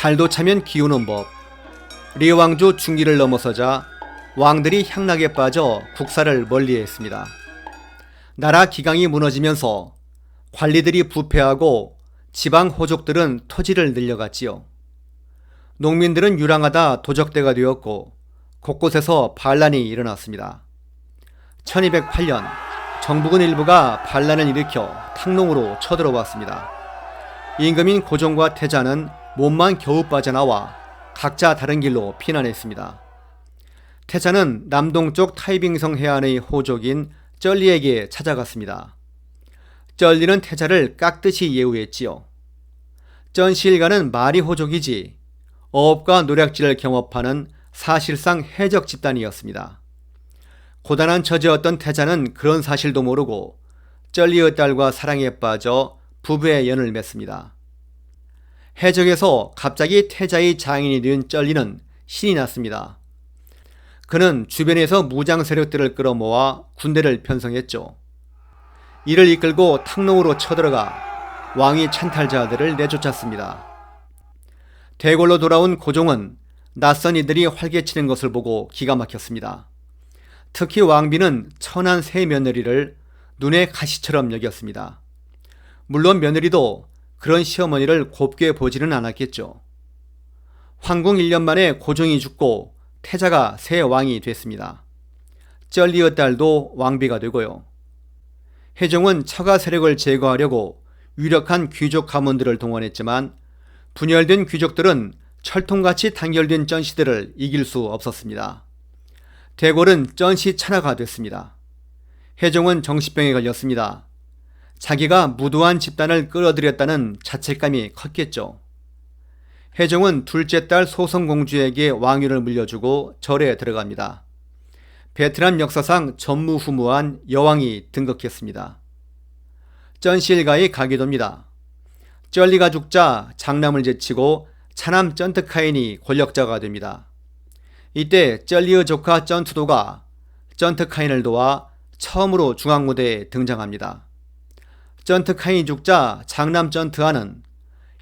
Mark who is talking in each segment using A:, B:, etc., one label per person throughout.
A: 달도 차면 기우는 법. 리 왕조 중기를 넘어서자 왕들이 향락에 빠져 국사를 멀리했습니다. 나라 기강이 무너지면서 관리들이 부패하고 지방 호족들은 토지를 늘려갔지요. 농민들은 유랑하다 도적대가 되었고 곳곳에서 반란이 일어났습니다. 1208년 정부군 일부가 반란을 일으켜 탕농으로 쳐들어왔습니다. 임금인 고종과 태자는 몸만 겨우 빠져나와 각자 다른 길로 피난했습니다. 태자는 남동쪽 타이빙성 해안의 호족인 쩔리에게 찾아갔습니다. 쩔리는 태자를 깍듯이 예우했지요. 쩐시일가는 마리 호족이지 어업과 노략질을 경업하는 사실상 해적 집단이었습니다. 고단한 처지였던 태자는 그런 사실도 모르고 쩔리의 딸과 사랑에 빠져 부부의 연을 맺습니다. 해적에서 갑자기 태자의 장인이 된 쩔리는 신이 났습니다. 그는 주변에서 무장 세력들을 끌어모아 군대를 편성했죠. 이를 이끌고 탕농으로 쳐들어가 왕위 찬탈자들을 내쫓았습니다. 대궐로 돌아온 고종은 낯선 이들이 활개치는 것을 보고 기가 막혔습니다. 특히 왕비는 천한 새 며느리를 눈의 가시처럼 여겼습니다. 물론 며느리도 그런 시어머니를 곱게 보지는 않았겠죠. 황궁 1년 만에 고종이 죽고 태자가 새 왕이 됐습니다. 쩔리의 딸도 왕비가 되고요. 해종은 처가 세력을 제거하려고 유력한 귀족 가문들을 동원했지만 분열된 귀족들은 철통같이 단결된 쩐시들을 이길 수 없었습니다. 대궐은 쩐시 찬하가 됐습니다. 해종은 정신병에 걸렸습니다. 자기가 무도한 집단을 끌어들였다는 자책감이 컸겠죠. 해종은 둘째 딸 소성공주에게 왕위를 물려주고 절에 들어갑니다. 베트남 역사상 전무후무한 여왕이 등극했습니다. 쩐시일가의 가기도입니다. 쩔리가 죽자 장남을 제치고 차남 쩐트카인이 권력자가 됩니다. 이때 쩔리의 조카 쩐투도가 쩐트카인을 도와 처음으로 중앙무대에 등장합니다. 쩐트카인이 죽자 장남 쩐트하는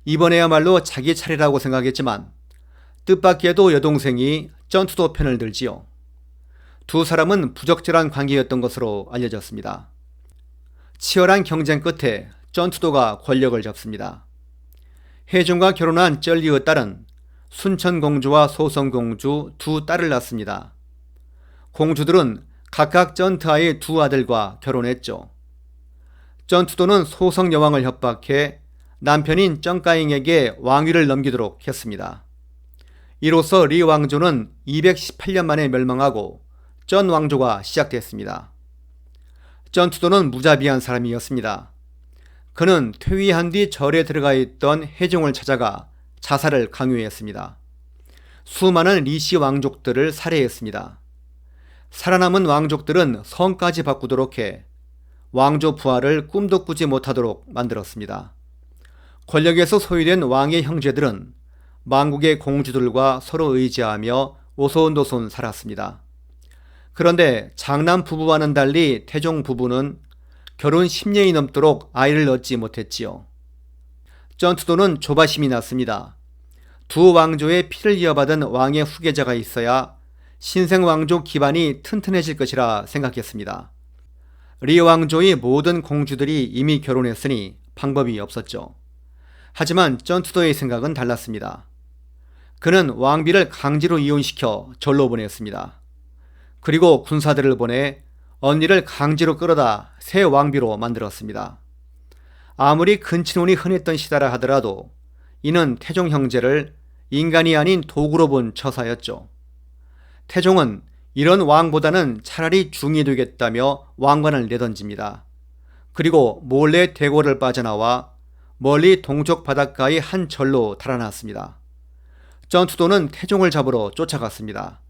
A: 이번에야말로 자기 차례라고 생각했지만 뜻밖에도 여동생이 쩐투도 편을 들지요. 두 사람은 부적절한 관계였던 것으로 알려졌습니다. 치열한 경쟁 끝에 쩐투도가 권력을 잡습니다. 해종과 결혼한 쩔리의 딸은 순천공주와 소성공주 두 딸을 낳습니다. 공주들은 각각 쩐트하의 두 아들과 결혼했죠. 쩐투도는 소성여왕을 협박해 남편인 쩐까잉에게 왕위를 넘기도록 했습니다. 이로써 리 왕조는 218년 만에 멸망하고 쩐 왕조가 시작됐습니다. 쩐투도는 무자비한 사람이었습니다. 그는 퇴위한 뒤 절에 들어가 있던 해종을 찾아가 자살을 강요했습니다. 수많은 리씨 왕족들을 살해했습니다. 살아남은 왕족들은 성까지 바꾸도록 해 왕조 부하를 꿈도 꾸지 못하도록 만들었습니다. 권력에서 소유된 왕의 형제들은 만국의 공주들과 서로 의지하며 오손도손 살았습니다. 그런데 장남 부부와는 달리 태종 부부는 결혼 10년이 넘도록 아이를 얻지 못했지요. 쩐투도는 조바심이 났습니다. 두 왕조의 피를 이어받은 왕의 후계자가 있어야 신생왕조 기반이 튼튼해질 것이라 생각했습니다. 리 왕조의 모든 공주들이 이미 결혼했으니 방법이 없었죠. 하지만 쩐투도의 생각은 달랐습니다. 그는 왕비를 강제로 이혼시켜 절로 보냈습니다. 그리고 군사들을 보내 언니를 강제로 끌어다 새 왕비로 만들었습니다. 아무리 근친혼이 흔했던 시대라 하더라도 이는 태종 형제를 인간이 아닌 도구로 본 처사였죠. 태종은 이런 왕보다는 차라리 중이 되겠다며 왕관을 내던집니다. 그리고 몰래 대궐을 빠져나와 멀리 동쪽 바닷가의 한 절로 달아났습니다. 쩐투도는 태종을 잡으러 쫓아갔습니다.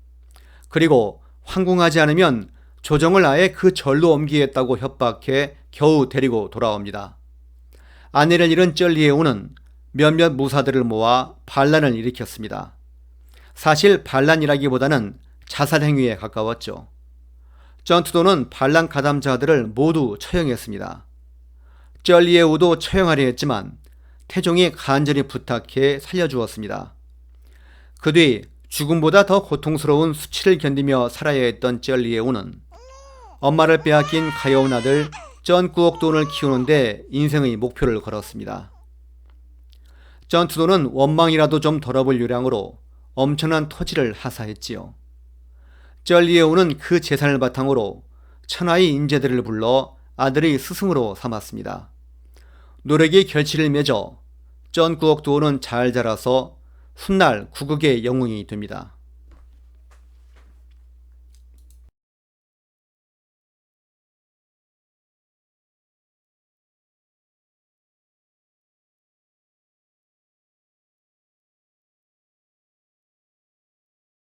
A: 그리고 황궁하지 않으면 조정을 아예 그 절로 옮기겠다고 협박해 겨우 데리고 돌아옵니다. 아내를 잃은 쩔리의 우는 몇몇 무사들을 모아 반란을 일으켰습니다. 사실 반란이라기보다는 자살행위에 가까웠죠. 쩐투도는 반란 가담자들을 모두 처형했습니다. 쩔리의 우도 처형하려 했지만 태종이 간절히 부탁해 살려주었습니다. 그 뒤 죽음보다 더 고통스러운 수치를 견디며 살아야 했던 쩌리에오는 엄마를 빼앗긴 가여운 아들 쩐꾸옥돈을 키우는데 인생의 목표를 걸었습니다. 쩐투도는 원망이라도 좀 덜어볼 요량으로 엄청난 토지를 하사했지요. 쩌리에오는 그 재산을 바탕으로 천하의 인재들을 불러 아들의 스승으로 삼았습니다. 노력의 결실을 맺어 쩐꾸옥도는 잘 자라서 훗날 구국의 영웅이 됩니다.